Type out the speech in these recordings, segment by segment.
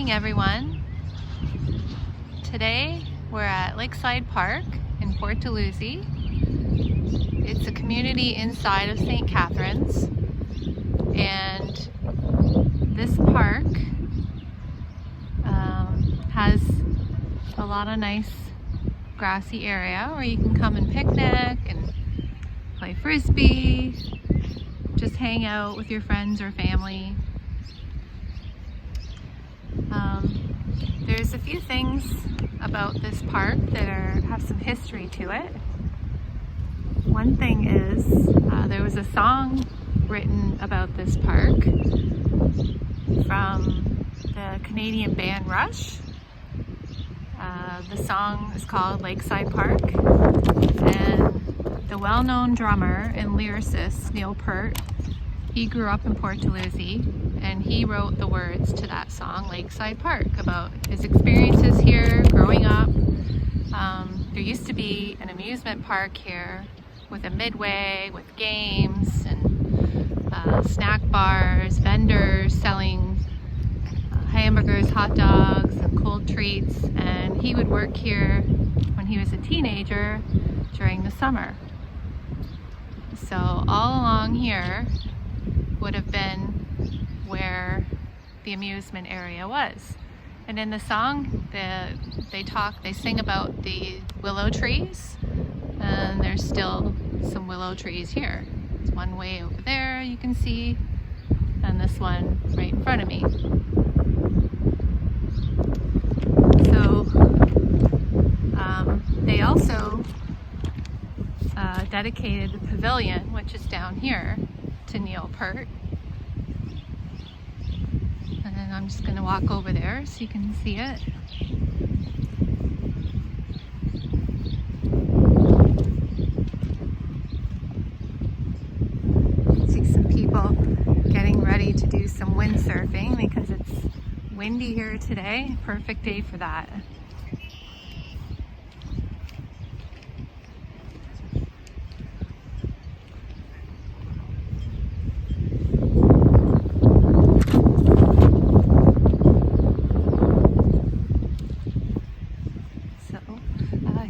morning, everyone. Today we're at Lakeside Park in Port Dalhousie. It's a community inside of St. Catharines, and this park has a lot of nice grassy area where you can come and picnic and play frisbee, just hang out with your friends or family. There's a few things about this park that have some history to it. One thing is there was a song written about this park from the Canadian band Rush. The song is called Lakeside Park, and the well-known drummer and lyricist Peart, he grew up in Port Dalhousie, and he wrote the words to that song Lakeside Park about his experiences here growing up. There used to be an amusement park here with a midway with games and snack bars, vendors selling hamburgers, hot dogs, and cold treats, and he would work here when he was a teenager during the summer. So all along here would have been where the amusement area was. And in the song, they sing about the willow trees, and there's still some willow trees here. There's one way over there you can see, and this one right in front of me. So they also dedicated the Pavilion, which is down here, to Peart. And then I'm just going to walk over there so you can see it. See some people getting ready to do some windsurfing because it's windy here today. Perfect day for that.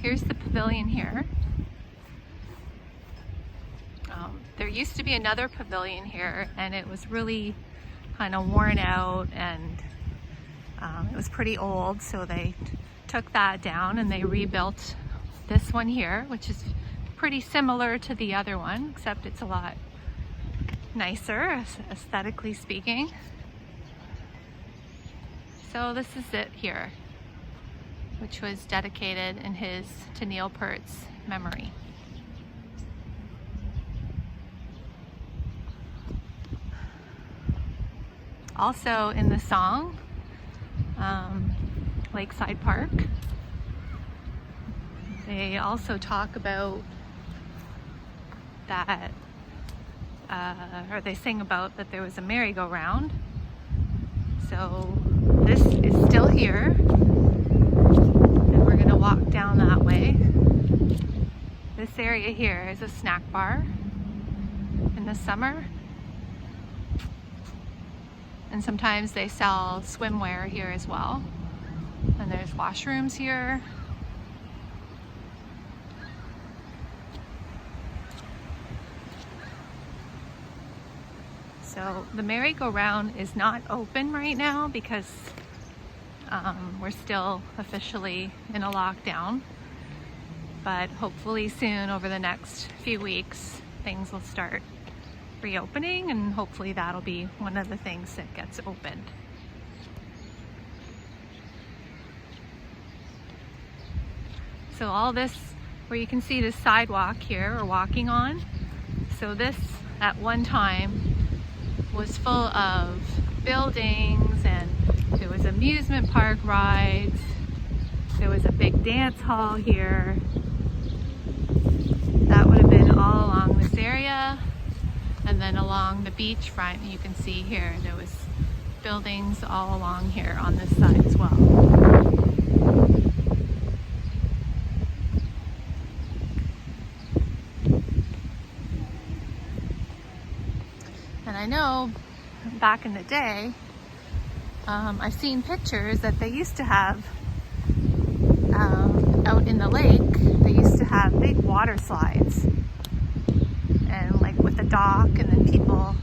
Here's the pavilion here. There used to be another pavilion here, and it was really kind of worn out, and it was pretty old, so they took that down and they rebuilt this one here, which is pretty similar to the other one, except it's a lot nicer aesthetically speaking. So this is it here, which was dedicated to Peart's memory. Also in the song, Lakeside Park, they also talk about that, or they sing about that there was a merry-go-round. So this is still here. Walk down that way. This area here is a snack bar in the summer, and sometimes they sell swimwear here as well. And there's washrooms here. So the merry-go-round is not open right now because we're still officially in a lockdown, but hopefully soon, over the next few weeks, things will start reopening, and hopefully that'll be one of the things that gets opened. So all this, where you can see this sidewalk here we're walking on, so this at one time was full of buildings, and there was amusement park rides. There was a big dance hall here. That would have been all along this area. And then along the beach front, you can see here, there was buildings all along here on this side as well. And I know back in the day, I've seen pictures that they used to have out in the lake. They used to have big water slides, and like with a dock, and then people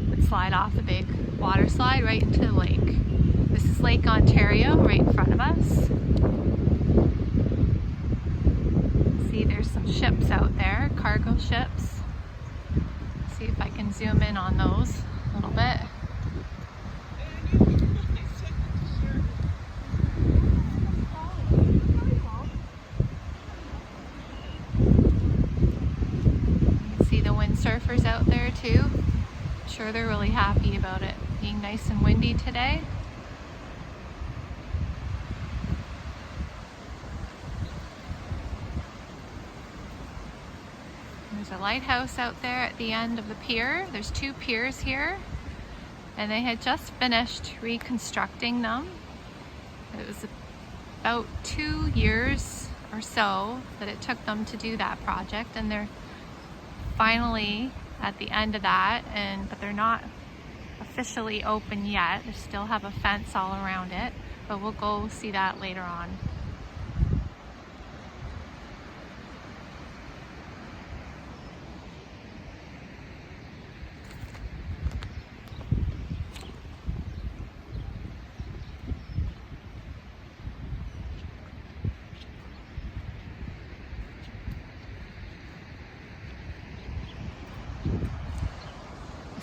would slide off the big water slide right into the lake. This is Lake Ontario right in front of us. See, there's some ships out there, cargo ships. See if I can zoom in on those a little bit. Surfers out there too. I'm sure they're really happy about it being nice and windy today. There's a lighthouse out there at the end of the pier. There's two piers here, and they had just finished reconstructing them. It was about 2 years or so that it took them to do that project, and they're finally at the end of that, but they're not officially open yet. They still have a fence all around it, but we'll go see that later on.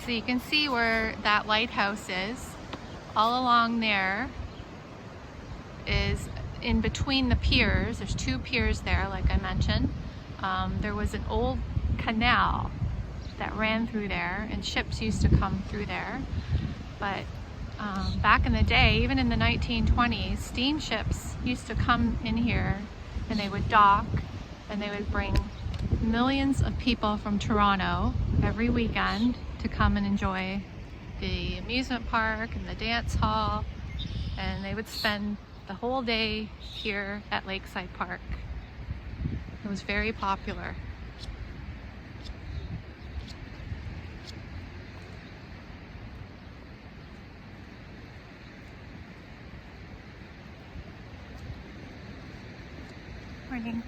So you can see where that lighthouse is. All along there is in between the piers. There's two piers there, like I mentioned. There was an old canal that ran through there, and ships used to come through there. But back in the day, even in the 1920s, steamships used to come in here, and they would dock, and they would bring millions of people from Toronto every weekend to come and enjoy the amusement park and the dance hall, and they would spend the whole day here at Lakeside Park. It was very popular. Morning.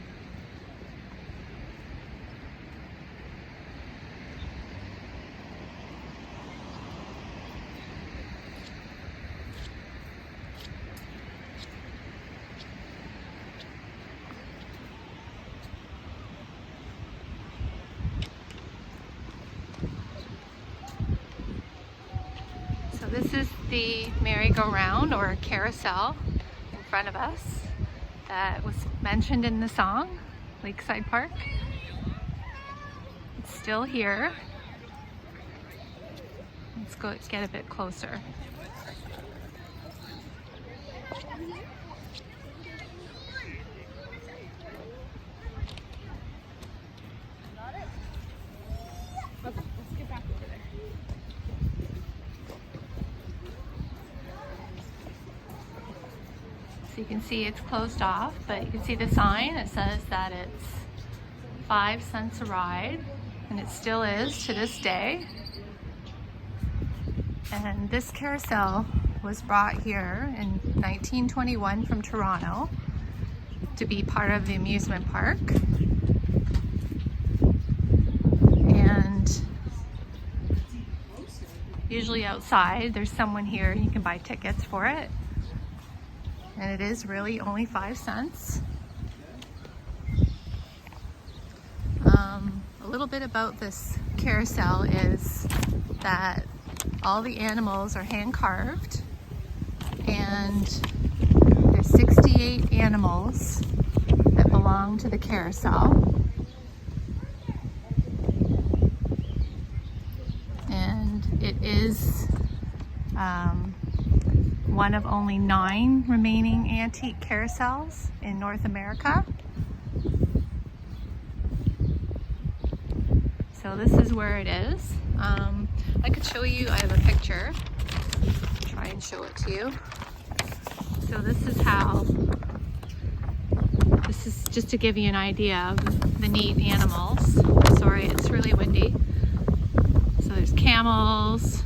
This is the merry-go-round or carousel in front of us that was mentioned in the song, Lakeside Park. It's still here. Let's get a bit closer. So you can see it's closed off, but you can see the sign. It says that it's 5 cents a ride, and it still is to this day. And this carousel was brought here in 1921 from Toronto to be part of the amusement park. And usually outside there's someone here, you can buy tickets for it. And it is really only 5 cents. A little bit about this carousel is that all the animals are hand carved, and there's 68 animals that belong to the carousel. And it is one of only 9 remaining antique carousels in North America. So this is where it is. I could show you, I have a picture. Try and show it to you. So this is just to give you an idea of the neat animals. Sorry, it's really windy. So there's camels,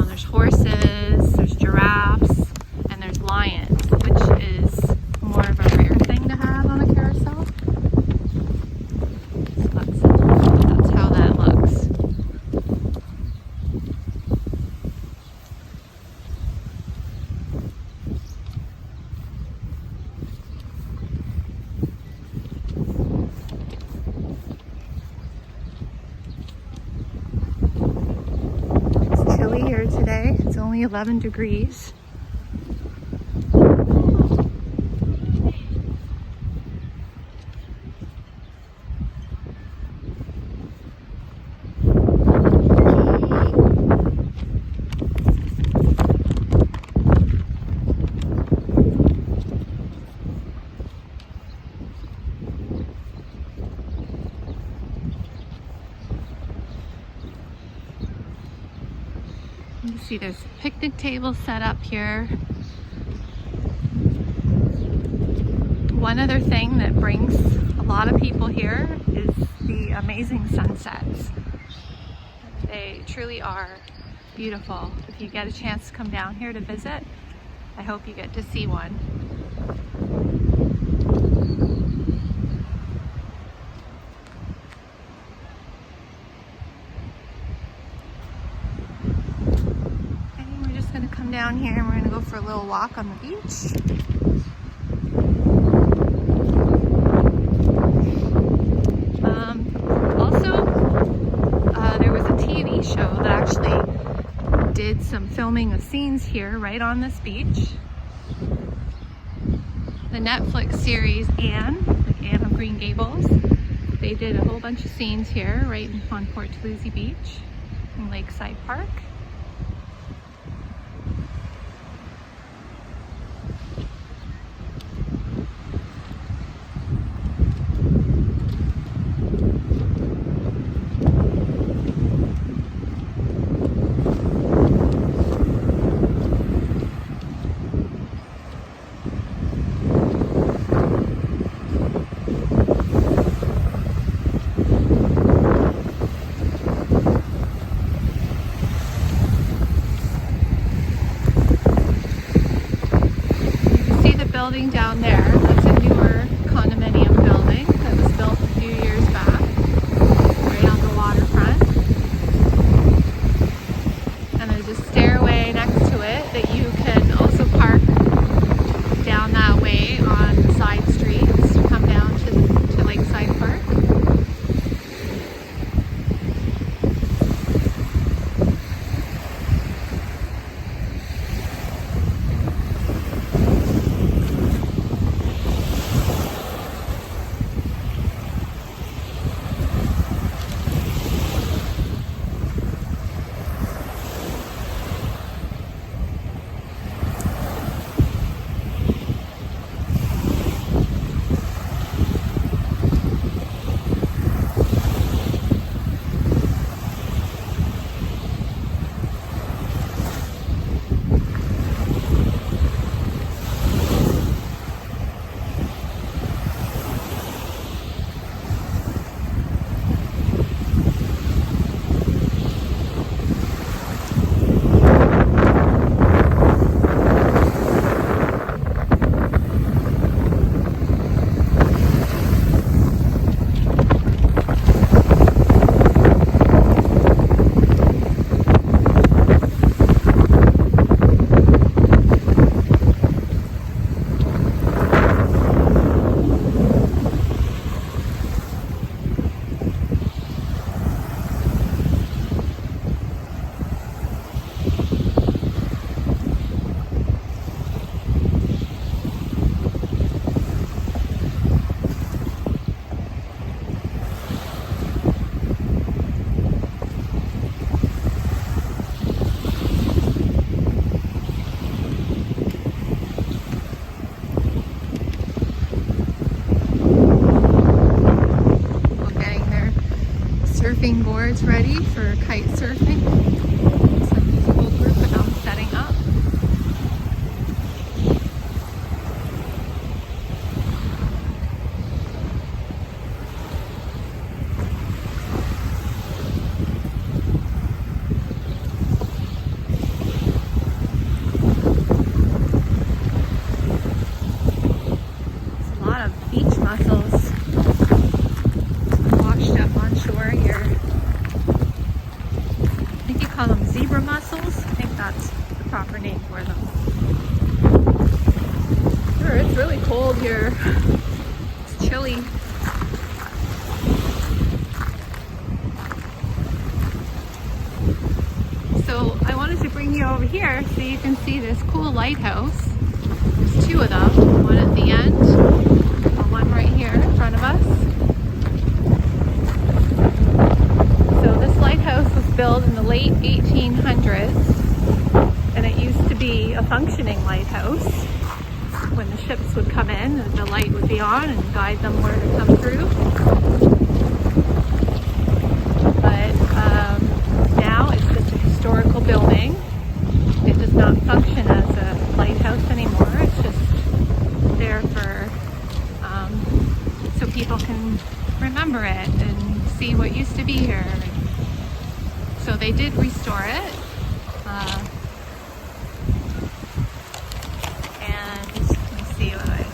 there's horses, there's giraffes, and there's lions, which is more of a rare thing to have on a carousel. So that's how that looks. It's chilly here today. It's only 11 degrees. You see there's a picnic table set up here. One other thing that brings a lot of people here is the amazing sunsets. They truly are beautiful. If you get a chance to come down here to visit, I hope you get to see one. Down here and we're going to go for a little walk on the beach. There was a TV show that actually did some filming of scenes here right on this beach. The Netflix series Anne, like Anne of Green Gables, they did a whole bunch of scenes here right on Port Dalhousie Beach in Lakeside Park. Building down there, that's a newer condominium building that was built a few years back, right on the waterfront. And there's a stairway next to it that you can also park down that way on side streets to come down to Lakeside Park. surfing boards ready for kite surfing. Looks like there's a whole group of them setting up. proper name for them. Sure, it's really cold here. It's chilly. So I wanted to bring you over here so you can see this cool lighthouse. There's two of them, one at the end and one right here in front of us. So this lighthouse was built in the late 1800s, and it used to be a functioning lighthouse. When the ships would come in, the light would be on and guide them where to come through. But now it's just a historical building. It does not function as a lighthouse anymore. It's just there for so people can remember it and see what used to be here. So they did restore it. And let me see what I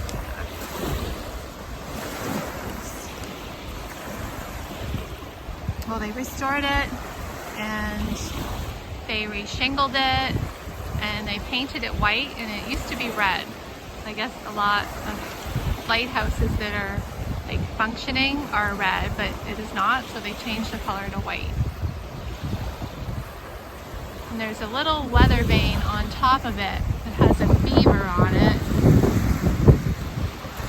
well, they restored it and they re-shingled it and they painted it white, and it used to be red. I guess a lot of lighthouses that are like functioning are red, but it is not, so they changed the color to white. And there's a little weather vane on top of it that has a beaver on it,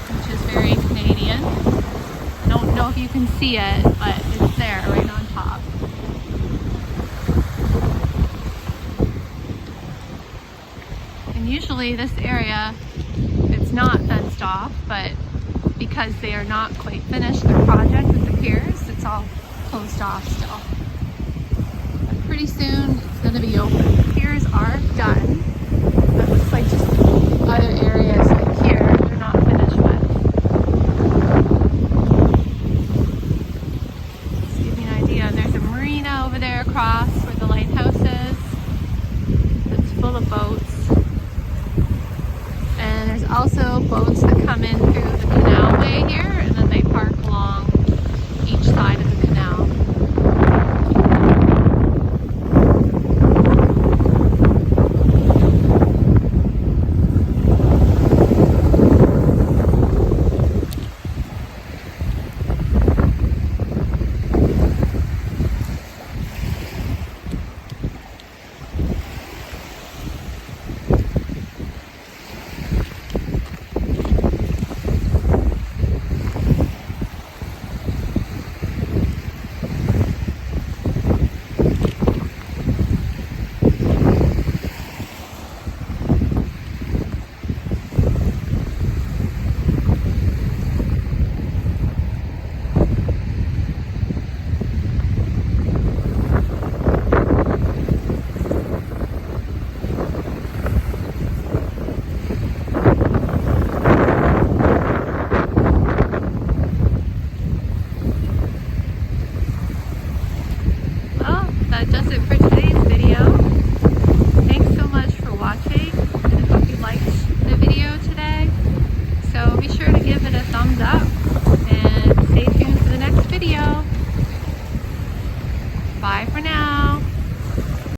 which is very Canadian. I don't know if you can see it, but it's there right on top. And usually this area, it's not fenced off, but because they are not quite finished their project with the piers, it's all closed off still. But pretty soon it's going to be open. The piers are done. It looks like just other areas like here they're not finished with. Just to give you an idea, there's a marina over there across where the lighthouse is. It's full of boats. And there's also boats that come in through the canalway here, and then they park along each side of the canal. That does it for today's video.